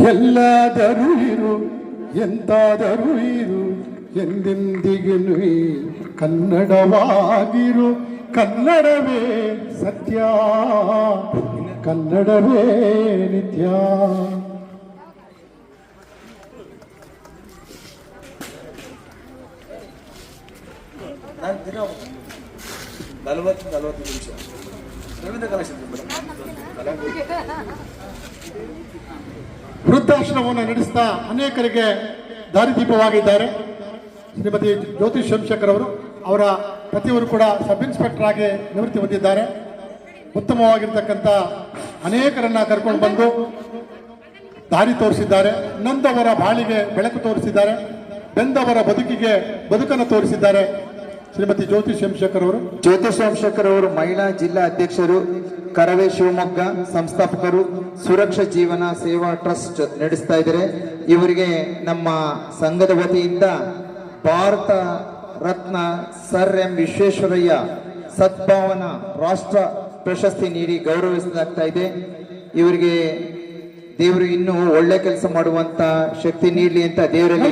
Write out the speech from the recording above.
ಎಲ್ಲಾದರೂ ಇರು ಎಂತಾದರೂ ಇರು ಎಂದೆಂದಿಗೂ ಕನ್ನಡವಾಗಿರು. ಕನ್ನಡವೇ ಸತ್ಯ, ಕನ್ನಡವೇ ನಿತ್ಯ. ನಾನು ದಿನ 40 ನಿಮಿಷ ರವೀಂದ್ರ ವೃದ್ಧಾಶ್ರಮವನ್ನು ನಡೆಸ್ತಾ ಅನೇಕರಿಗೆ ದಾರಿದೀಪವಾಗಿದ್ದಾರೆ ಶ್ರೀಮತಿ ಜ್ಯೋತಿ ಸೋಮಶೇಖರ್ ಅವರು. ಅವರ ಪತಿಯವರು ಕೂಡ ಸಬ್ ಇನ್ಸ್ಪೆಕ್ಟರ್ ಆಗಿ ನಿವೃತ್ತಿ ಹೊಂದಿದ್ದಾರೆ. ಉತ್ತಮವಾಗಿರ್ತಕ್ಕಂಥ ಅನೇಕರನ್ನ ಕರ್ಕೊಂಡು ಬಂದು ದಾರಿ ತೋರಿಸಿದ್ದಾರೆ. ನೊಂದವರ ಬಾಳಿಗೆ ಬೆಳಕು ತೋರಿಸಿದ್ದಾರೆ. ಬೆಂದವರ ಬದುಕಿಗೆ ಬದುಕನ್ನು ತೋರಿಸಿದ್ದಾರೆ ಶ್ರೀಮತಿ ಜ್ಯೋತಿ ಸೋಮಶೇಖರ್ ಅವರು. ಜ್ಯೋತಿ ಸೋಮಶೇಖರ್ ಅವರು ಮಹಿಳಾ ಜಿಲ್ಲಾ ಅಧ್ಯಕ್ಷರು, ಕರವೇ ಶಿವಮೊಗ್ಗ, ಸಂಸ್ಥಾಪಕರು, ಸುರಕ್ಷಾ ಜೀವನ ಸೇವಾ ಟ್ರಸ್ಟ್ ನಡೆಸ್ತಾ ಇದ್ದಾರೆ. ಇವರಿಗೆ ನಮ್ಮ ಸಂಘದ ವತಿಯಿಂದ ಭಾರತ ರತ್ನ ಸರ್ ಎಂ ವಿಶ್ವೇಶ್ವರಯ್ಯ ಸದ್ಭಾವನ ರಾಷ್ಟ್ರ ಪ್ರಶಸ್ತಿ ನೀಡಿ ಗೌರವಿಸಲಾಗ್ತಾ ಇದೆ. ಇವರಿಗೆ ದೇವರು ಇನ್ನೂ ಒಳ್ಳೆ ಕೆಲಸ ಮಾಡುವಂತ ಶಕ್ತಿ ನೀಡಲಿ ಅಂತ ದೇವರಲ್ಲಿ